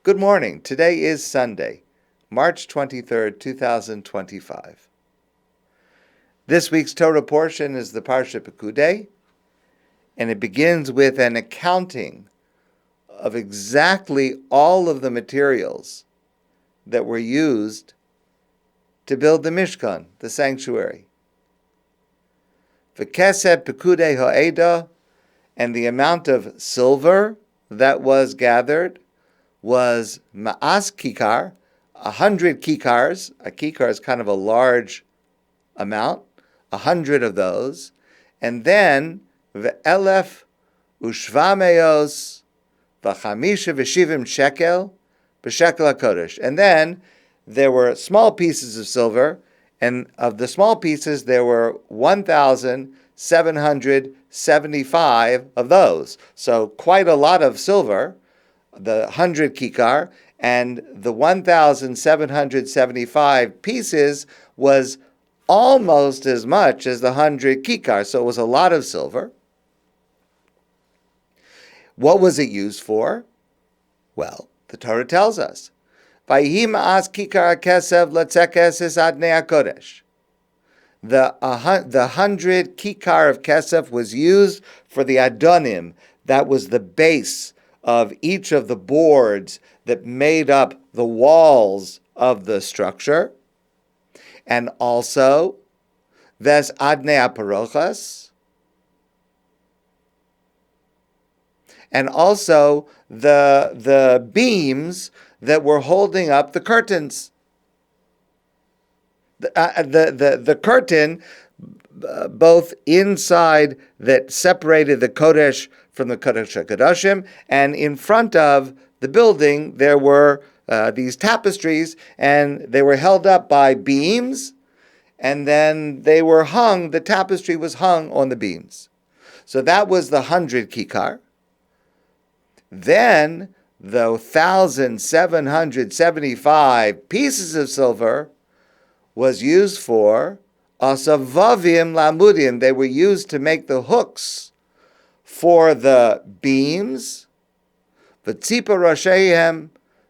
Good morning. Today is Sunday, March 23rd, 2025. This week's Torah portion is the Parsha Pekudei, and it begins with an accounting of exactly all of the materials that were used to build the Mishkan, the sanctuary. V'kesed Pekudei ha'eda, and the amount of silver that was gathered was ma'as kikar, 100 kikars. A kikar is kind of a large amount, 100 of those. And then ve'elef ushvameos v'chamisha v'shivim shekel b'shekel HaKodesh. And then there were small pieces of silver, and of the small pieces there were 1,775 of those. So quite a lot of silver, the 100 kikar, and the 1,775 pieces was almost as much as the 100 kikar. So it was a lot of silver. What was it used for? Well, the Torah tells us, "Vayihi ma'as kikar kesev letzekes es adnei HaKodesh." The 100 kikar of kesef was used for the adonim. That was the base of each of the boards that made up the walls of the structure. And also, ves adnei aparochas, and also the beams that were holding up the curtains. The curtain, both inside that separated the Kodesh from the Kodesh HaKadoshim, and in front of the building there were these tapestries, and they were held up by beams, and then they were hung, the tapestry was hung on the beams. So that was the 100 kikar. Then the 1,775 pieces of silver was used for asavavim lamudim. They were used to make the hooks for the beams. V'tzipa roshehem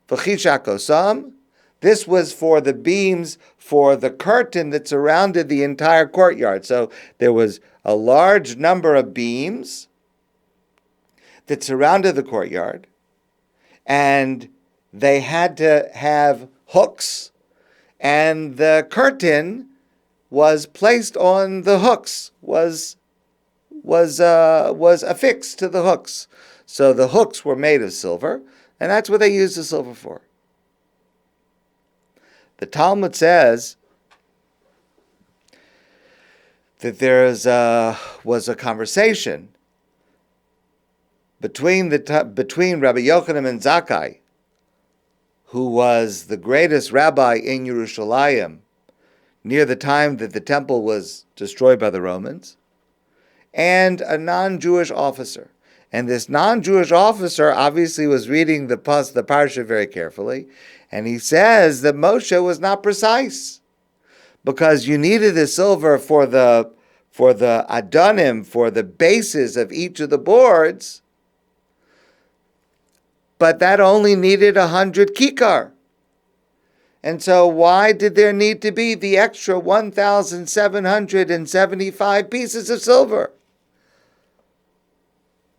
v'chishakosam. This was for the beams for the curtain that surrounded the entire courtyard. So there was a large number of beams that surrounded the courtyard, and they had to have hooks, and the curtain was placed on the hooks, was affixed to the hooks. So the hooks were made of silver, and that's what they used the silver for. The Talmud says that there was a conversation between Rabbi Yochanan and Zakkai, who was the greatest rabbi in Yerushalayim near the time that the temple was destroyed by the Romans, and a non-Jewish officer. And this non-Jewish officer obviously was reading the parsha very carefully, and he says that Moshe was not precise, because you needed the silver for the adonim, for the bases of each of the boards, but that only needed 100 kikar. And so why did there need to be the extra 1,775 pieces of silver?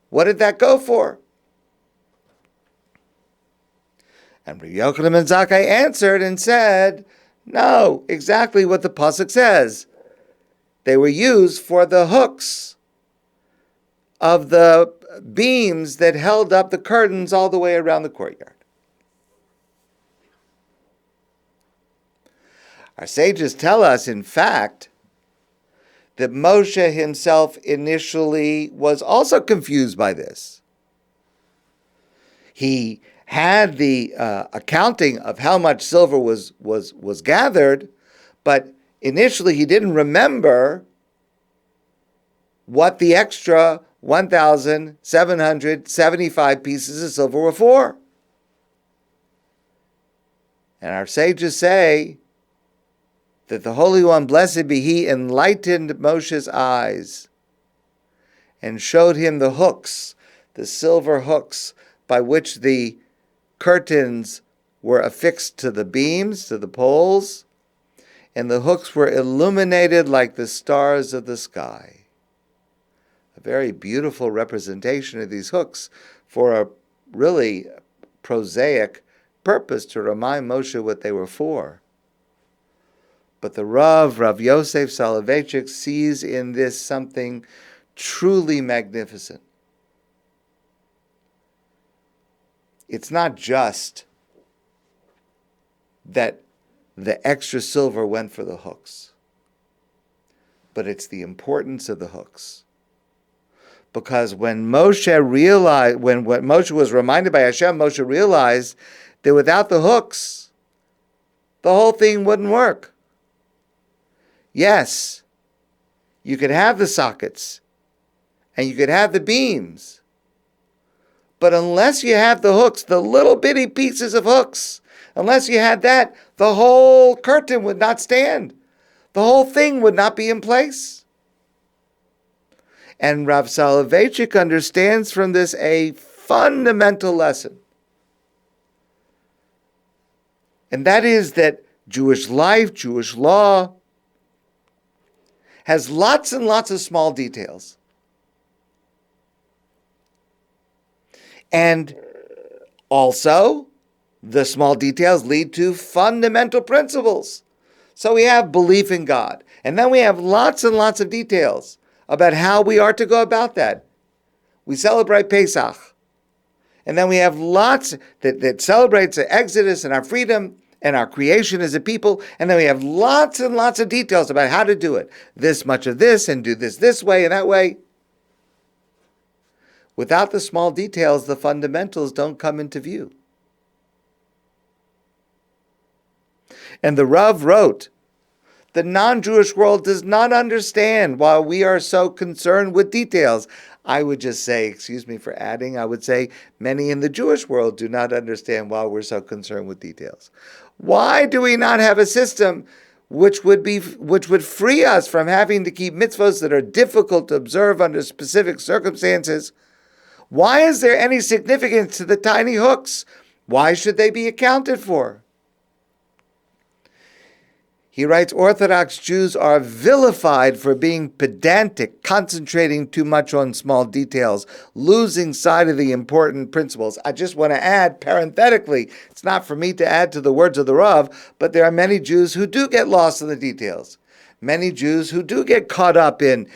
What did that go for? And Rabbi Yochanan and Zakkai answered and said, no, exactly what the pasuk says. They were used for the hooks of the beams that held up the curtains all the way around the courtyard. Our sages tell us, in fact, that Moshe himself initially was also confused by this. He had the accounting of how much silver was gathered, but initially he didn't remember what the extra 1,775 pieces of silver were for. And our sages say that the Holy One, blessed be He, enlightened Moshe's eyes and showed him the hooks, the silver hooks by which the curtains were affixed to the beams, to the poles, and the hooks were illuminated like the stars of the sky. A very beautiful representation of these hooks for a really prosaic purpose to remind Moshe what they were for. But the Rav Yosef Soloveitchik, sees in this something truly magnificent. It's not just that the extra silver went for the hooks, but it's the importance of the hooks. Because when Moshe was reminded by Hashem, Moshe realized that without the hooks, the whole thing wouldn't work. Yes, you could have the sockets and you could have the beams, but unless you have the hooks, the little bitty pieces of hooks, unless you had that, the whole curtain would not stand. The whole thing would not be in place. And Rav Soloveitchik understands from this a fundamental lesson. And that is that Jewish life, Jewish law, has lots and lots of small details. And also, the small details lead to fundamental principles. So we have belief in God. And then we have lots and lots of details about how we are to go about that. We celebrate Pesach. And then we have lots that celebrates the Exodus and our freedom and our creation as a people. And then we have lots and lots of details about how to do it. This much of this, and do this way and that way. Without the small details, the fundamentals don't come into view. And the Rav wrote, the non-Jewish world does not understand why we are so concerned with details. I would just say, excuse me for adding, I would say many in the Jewish world do not understand why we're so concerned with details. Why do we not have a system which would free us from having to keep mitzvos that are difficult to observe under specific circumstances? Why is there any significance to the tiny hooks? Why should they be accounted for? He writes, Orthodox Jews are vilified for being pedantic, concentrating too much on small details, losing sight of the important principles. I just want to add, parenthetically, it's not for me to add to the words of the Rav, but there are many Jews who do get lost in the details. Many Jews who do get caught up in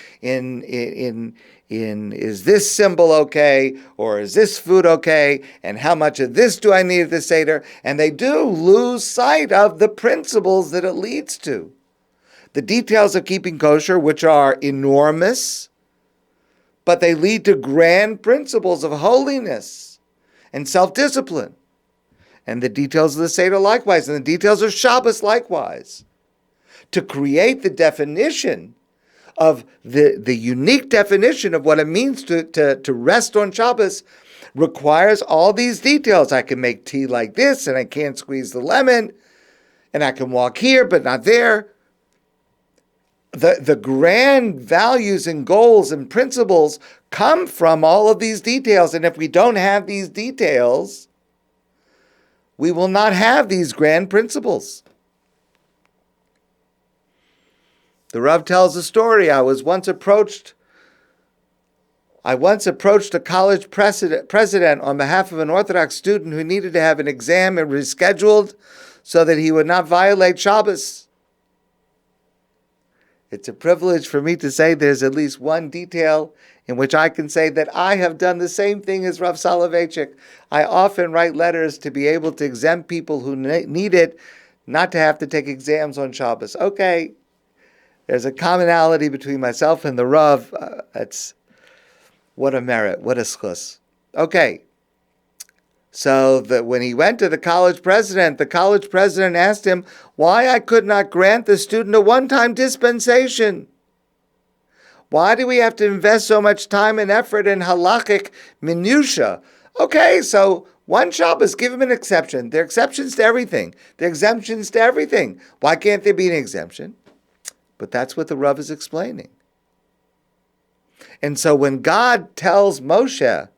is this symbol okay, or is this food okay, and how much of this do I need at the Seder? And they do lose sight of the principles that it leads to. The details of keeping kosher, which are enormous, but they lead to grand principles of holiness and self-discipline. And the details of the Seder likewise, and the details of Shabbos likewise. To create the definition of the unique definition of what it means to rest on Shabbos requires all these details. I can make tea like this, and I can't squeeze the lemon, and I can walk here but not there. The grand values and goals and principles come from all of these details, and if we don't have these details, we will not have these grand principles. The Rav tells a story. I once approached a college president on behalf of an Orthodox student who needed to have an exam and rescheduled so that he would not violate Shabbos. It's a privilege for me to say there's at least one detail in which I can say that I have done the same thing as Rav Soloveitchik. I often write letters to be able to exempt people who need it, not to have to take exams on Shabbos. Okay. There's a commonality between myself and the Rav. That's what a merit, what a schus. Okay, so when he went to the college president asked him why I could not grant the student a one-time dispensation. Why do we have to invest so much time and effort in halakhic minutia? Okay, so one Shabbos, give him an exception. There are exceptions to everything. There are exemptions to everything. Why can't there be an exemption? But that's what the Rav is explaining. And so when God tells Moshe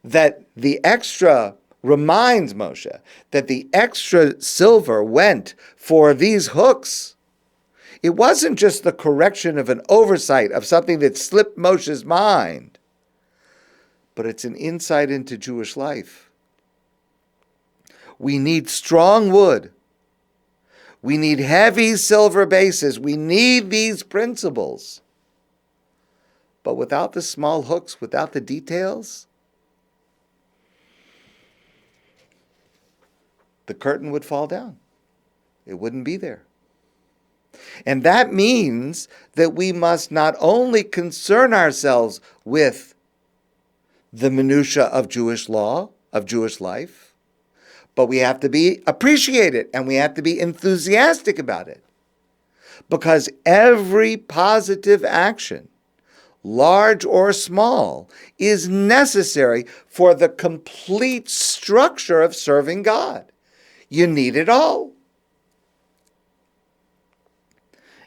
that the extra reminds Moshe that the extra silver went for these hooks. It wasn't just the correction of an oversight of something that slipped Moshe's mind, but it's an insight into Jewish life. We need strong wood. We need heavy silver bases. We need these principles. But without the small hooks, without the details, the curtain would fall down. It wouldn't be there. And that means that we must not only concern ourselves with the minutiae of Jewish law, of Jewish life, but we have to appreciate it, and we have to be enthusiastic about it. Because every positive action, large or small, is necessary for the complete structure of serving God. You need it all.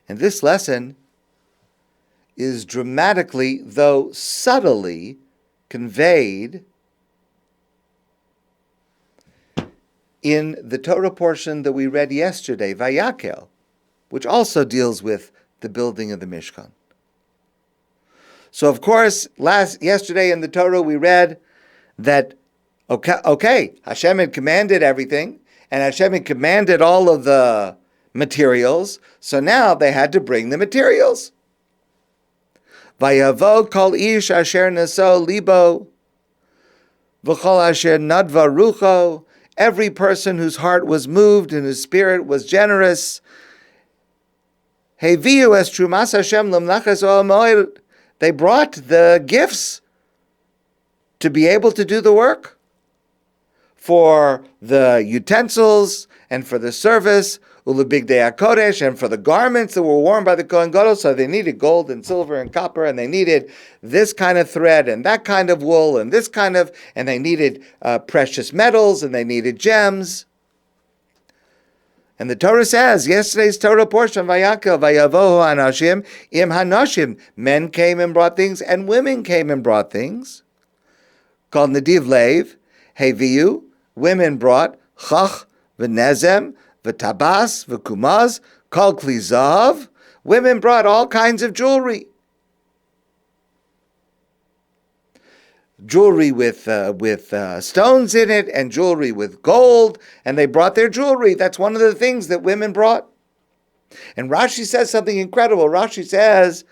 And this lesson is dramatically, though subtly, conveyed in the Torah portion that we read yesterday, Vayakel, which also deals with the building of the Mishkan. So, of course, yesterday in the Torah we read that, okay, Hashem had commanded everything, and Hashem had commanded all of the materials, so now they had to bring the materials. Vayavo kol ish asher naso libo, v'chol asher nadva rucho, every person whose heart was moved and whose spirit was generous. Heviu es trumas Hashem lemlachas o'amoed, they brought the gifts to be able to do the work, for the utensils and for the service, ulebigdei hakodesh, and for the garments that were worn by the Kohen Gadol. So they needed gold and silver and copper, and they needed this kind of thread and that kind of wool and this kind of, and they needed precious metals and they needed gems. And the Torah says, yesterday's Torah portion, Vayakel, Vayavohu Anashim, Im Hanashim, men came and brought things, and women came and brought things. Called Nadiv Lev, Heviu, women brought Chach, V'nezem, V'tabas, V'kumaz, Kol Kli Zahav, women brought all kinds of jewelry. Jewelry with stones in it, and jewelry with gold, and they brought their jewelry. That's one of the things that women brought. And Rashi says something incredible. Rashi says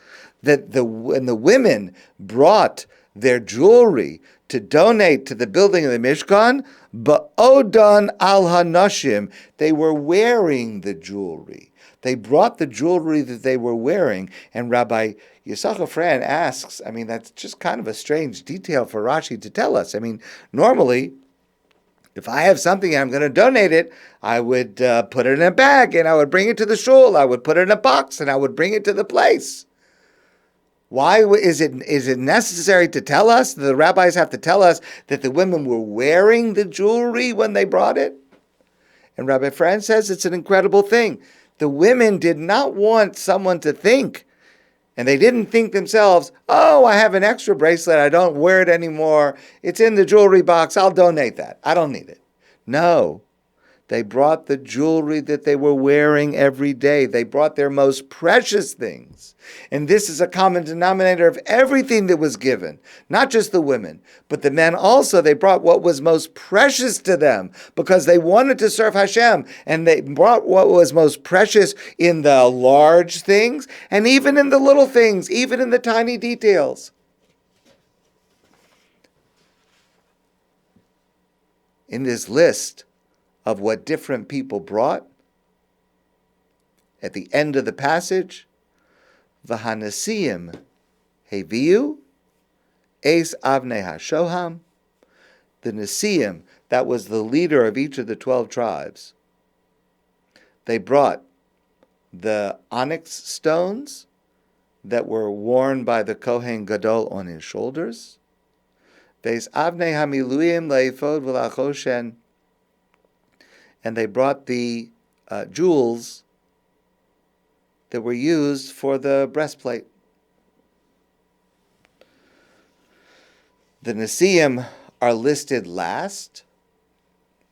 that when the women brought their jewelry to donate to the building of the Mishkan, ba'odan al hanashim, they were wearing the jewelry. They brought the jewelry that they were wearing, and Rabbi Yisachar Fran asks, I mean, that's just kind of a strange detail for Rashi to tell us. I mean, normally, if I have something and I'm going to donate it, I would put it in a bag and I would bring it to the shul. I would put it in a box and I would bring it to the place. Why is it necessary to tell us, the rabbis have to tell us that the women were wearing the jewelry when they brought it? And Rabbi Fran says it's an incredible thing. The women did not want someone to think, and they didn't think themselves, oh, I have an extra bracelet, I don't wear it anymore, it's in the jewelry box, I'll donate that, I don't need it. No, they brought the jewelry that they were wearing every day. They brought their most precious things. And this is a common denominator of everything that was given. Not just the women, but the men also. They brought what was most precious to them because they wanted to serve Hashem. And they brought what was most precious in the large things and even in the little things, even in the tiny details. In this list of what different people brought, at the end of the passage, V'hanesiim heviu es avnei hashoham, the Nesiim, that was the leader of each of the 12 tribes, they brought the onyx stones that were worn by the Kohen Gadol on his shoulders, Veis avnei hamiluim leifod v'lachoshen, and they brought the jewels that were used for the breastplate. The Nesiim are listed last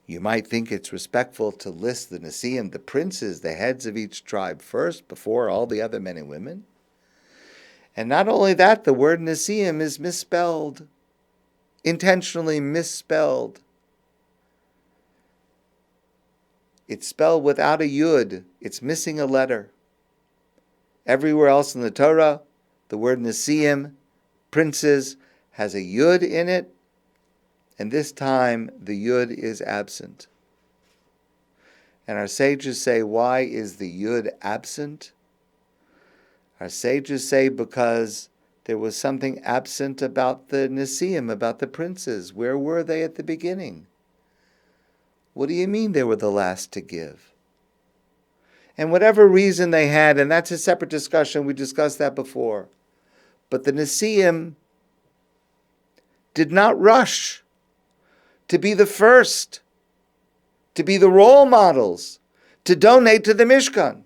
You might think it's respectful to list the Nesiim, the princes, the heads of each tribe first, before all the other men and women. And not only that, the word Nesiim is misspelled, intentionally misspelled. It's spelled without a yud. It's missing a letter. Everywhere else in the Torah, the word Nesiim, princes, has a yud in it, and this time the yud is absent. And our sages say, why is the yud absent? Our sages say because there was something absent about the Nesiim, about the princes. Where were they at the beginning? What do you mean they were the last to give? And whatever reason they had, and that's a separate discussion, we discussed that before, but the Nesiim did not rush to be the first, to be the role models, to donate to the Mishkan.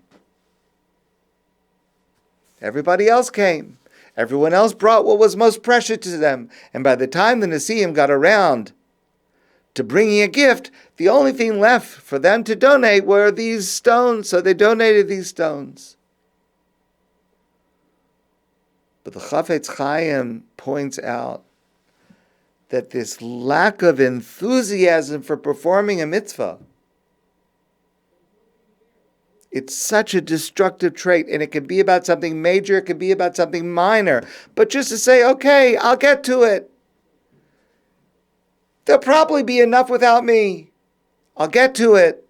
Everybody else came. Everyone else brought what was most precious to them. And by the time the Nesiim got around to bringing a gift, the only thing left for them to donate were these stones. So they donated these stones. But the Chafetz Chaim points out that this lack of enthusiasm for performing a mitzvah, it's such a destructive trait, and it can be about something major, it can be about something minor. But just to say, okay, I'll get to it. There'll probably be enough without me. I'll get to it.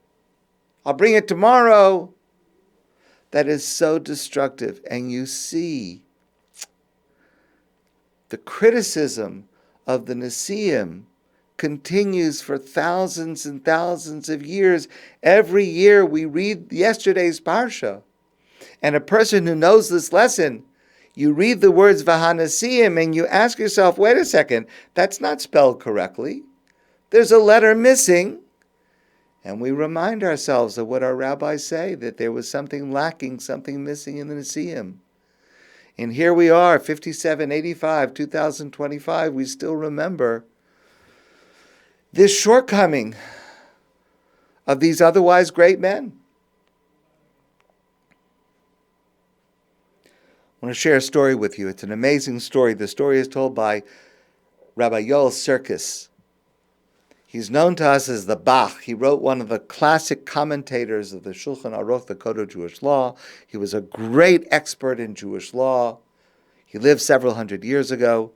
I'll bring it tomorrow. That is so destructive. And you see the criticism of the Nesiim continues for thousands and thousands of years. Every year we read yesterday's Parsha. And a person who knows this lesson, you read the words Vahanesiim and you ask yourself, wait a second, that's not spelled correctly. There's a letter missing. And we remind ourselves of what our rabbis say, that there was something lacking, something missing in the Nesiim. And here we are, 5785, 2025, we still remember this shortcoming of these otherwise great men. I want to share a story with you. It's an amazing story. The story is told by Rabbi Yosef Soloveitchik. He's known to us as the Bach. He wrote one of the classic commentators of the Shulchan Aruch, the Code of Jewish Law. He was a great expert in Jewish law. He lived several hundred years ago.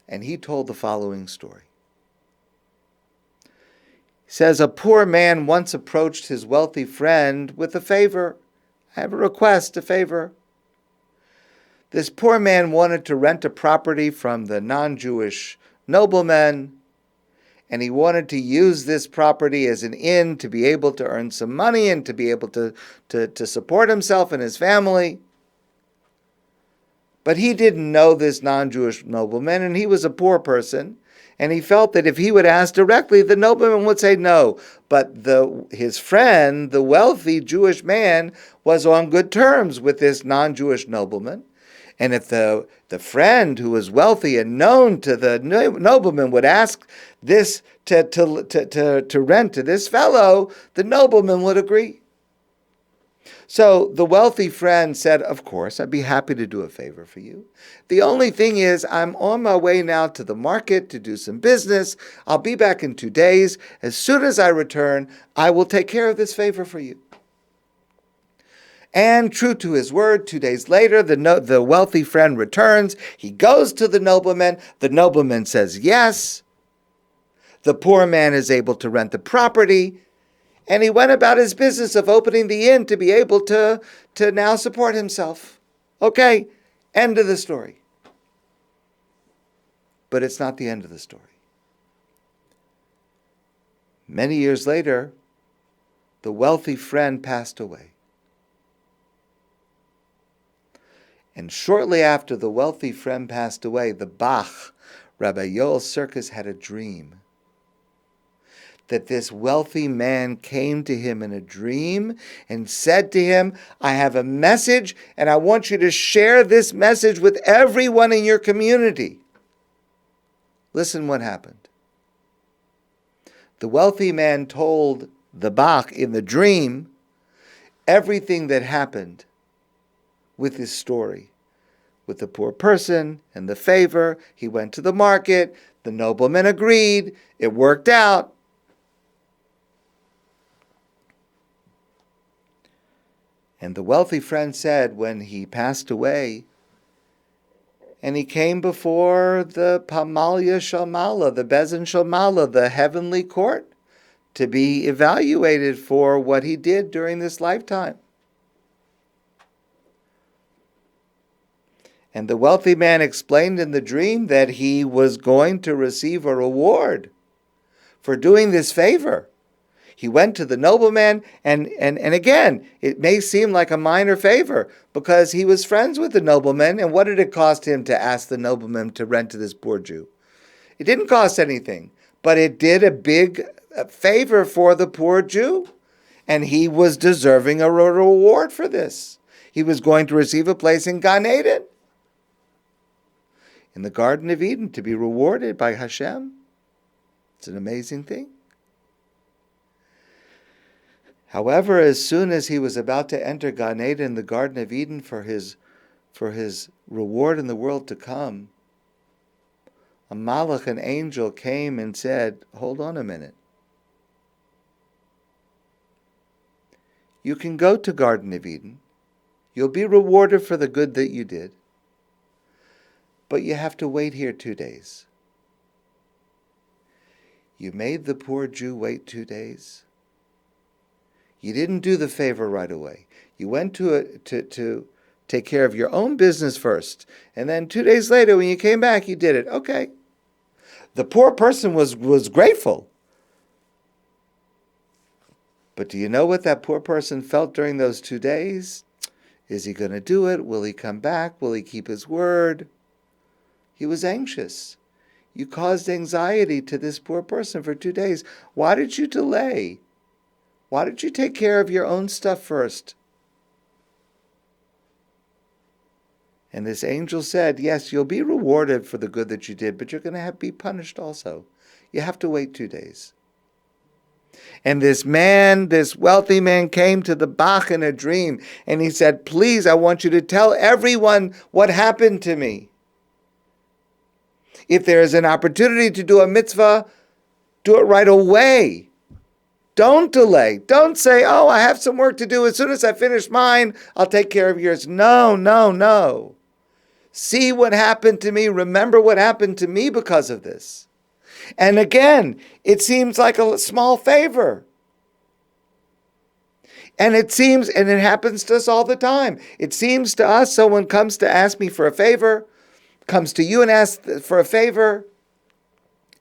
And he told the following story. He says, a poor man once approached his wealthy friend with a favor. I have a request, a favor. This poor man wanted to rent a property from the non-Jewish nobleman, and he wanted to use this property as an inn to be able to earn some money and to be able to support himself and his family. But he didn't know this non-Jewish nobleman, and he was a poor person, and he felt that if he would ask directly, the nobleman would say no. But his friend, the wealthy Jewish man, was on good terms with this non-Jewish nobleman. And if the friend who was wealthy and known to the nobleman would ask this to rent to this fellow, the nobleman would agree. So the wealthy friend said, of course, I'd be happy to do a favor for you. The only thing is, I'm on my way now to the market to do some business. I'll be back in 2 days. As soon as I return, I will take care of this favor for you. And true to his word, 2 days later, the wealthy friend returns. He goes to the nobleman. The nobleman says yes. The poor man is able to rent the property. And he went about his business of opening the inn to be able to now support himself. Okay, end of the story. But it's not the end of the story. Many years later, the wealthy friend passed away. And shortly after the wealthy friend passed away, the Bach, Rabbi Yosef Soloveitchik, had a dream. That this wealthy man came to him in a dream and said to him, I have a message and I want you to share this message with everyone in your community. Listen what happened. The wealthy man told the Bach in the dream everything that happened with his story. With the poor person and the favor, he went to the market, the nobleman agreed, it worked out. And the wealthy friend said when he passed away, and he came before the Pamalya Shalmala, the Bezin Shalmala, the heavenly court, to be evaluated for what he did during this lifetime. And the wealthy man explained in the dream that he was going to receive a reward for doing this favor. He went to the nobleman, and again, it may seem like a minor favor because he was friends with the nobleman, and what did it cost him to ask the nobleman to rent to this poor Jew? It didn't cost anything, but it did a big favor for the poor Jew, and he was deserving a reward for this. He was going to receive a place in Gan Eden, in the Garden of Eden, to be rewarded by Hashem. It's an amazing thing. However, as soon as he was about to enter Gan Eden, the Garden of Eden, for his reward in the world to come, a malach, an angel, came and said, hold on a minute. You can go to Garden of Eden. You'll be rewarded for the good that you did. But you have to wait here 2 days. You made the poor Jew wait 2 days. You didn't do the favor right away. You went to take care of your own business first. And then 2 days later, when you came back, you did it. Okay. The poor person was grateful. But do you know what that poor person felt during those 2 days? Is he going to do it? Will he come back? Will he keep his word? He was anxious. You caused anxiety to this poor person for 2 days. Why did you delay? Why did you take care of your own stuff first? And this angel said, yes, you'll be rewarded for the good that you did, but you're going to be punished also. You have to wait 2 days. And this wealthy man came to the Bach in a dream, and he said, please, I want you to tell everyone what happened to me. If there is an opportunity to do a mitzvah, do it right away. Don't delay. Don't say, oh, I have some work to do. As soon as I finish mine, I'll take care of yours. No, no, no. See what happened to me. Remember what happened to me because of this. And again, it seems like a small favor. And it happens to us all the time. It seems to us someone comes to ask me for a favor, comes to you and asks for a favor,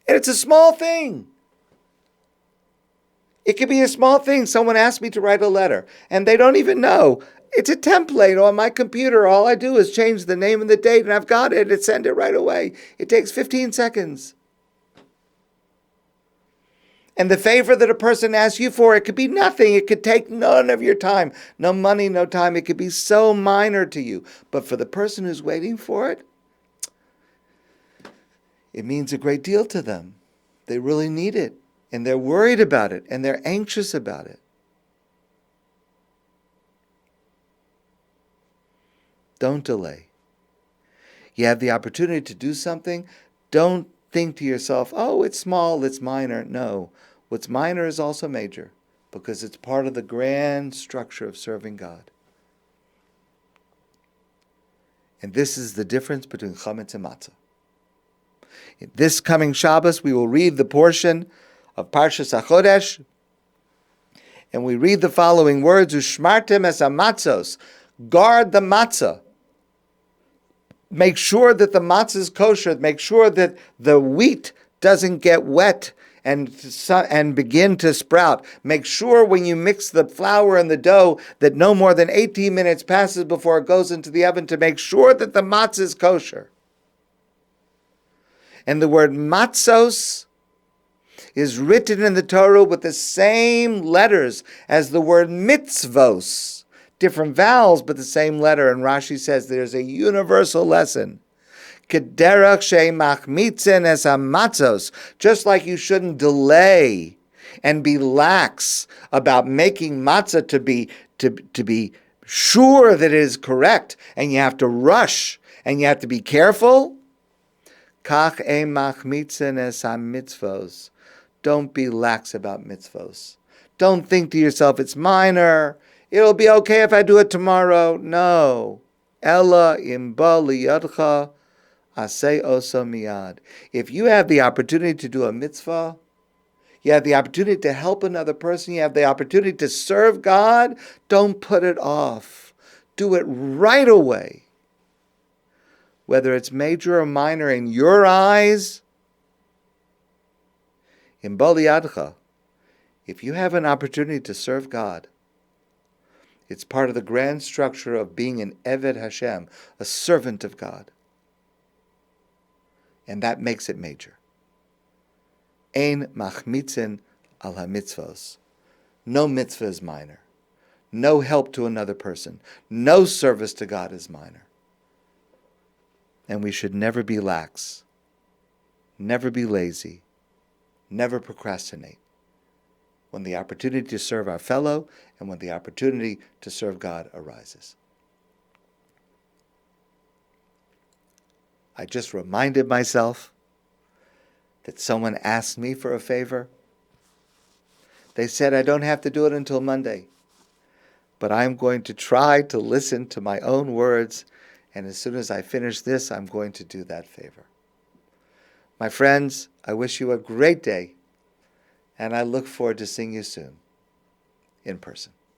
and it's a small thing. It could be a small thing. Someone asked me to write a letter, and they don't even know. It's a template on my computer. All I do is change the name and the date, and I've got it, and send it right away. It takes 15 seconds. And the favor that a person asks you for, it could be nothing. It could take none of your time. No money, no time. It could be so minor to you. But for the person who's waiting for it, it means a great deal to them. They really need it. And they're worried about it. And they're anxious about it. Don't delay. You have the opportunity to do something. Don't think to yourself, oh, it's small, it's minor. No. What's minor is also major, because it's part of the grand structure of serving God. And this is the difference between chametz and matzah. This coming Shabbos, we will read the portion of Parshas HaChodesh, and we read the following words: Ushmartem es hamatzos, guard the matzah. Make sure that the matzah is kosher. Make sure that the wheat doesn't get wet and begin to sprout. Make sure when you mix the flour and the dough that no more than 18 minutes passes before it goes into the oven, to make sure that the matzah is kosher. And the word matzos is written in the Torah with the same letters as the word mitzvos. Different vowels, but the same letter. And Rashi says there's a universal lesson. Kederach shemachmitzen es hamatzos. Just like you shouldn't delay and be lax about making matzah to be sure that it is correct, and you have to rush and you have to be careful. Kach emach mitzvah esam mitzvos. Don't be lax about mitzvos. Don't think to yourself, it's minor. It'll be okay if I do it tomorrow. No. Ella imba liyadcha aseh oso miyad. If you have the opportunity to do a mitzvah, you have the opportunity to help another person, you have the opportunity to serve God, don't put it off. Do it right away. Whether it's major or minor in your eyes, in Baliyadcha, if you have an opportunity to serve God, it's part of the grand structure of being an Eved Hashem, a servant of God. And that makes it major. Ein machmitzin al ha-mitzvos. No mitzvah is minor. No help to another person. No service to God is minor. And we should never be lax. Never be lazy. Never procrastinate. When the opportunity to serve our fellow and when the opportunity to serve God arises. I just reminded myself that someone asked me for a favor. They said I don't have to do it until Monday, but I'm going to try to listen to my own words, and as soon as I finish this, I'm going to do that favor. My friends, I wish you a great day, and I look forward to seeing you soon in person.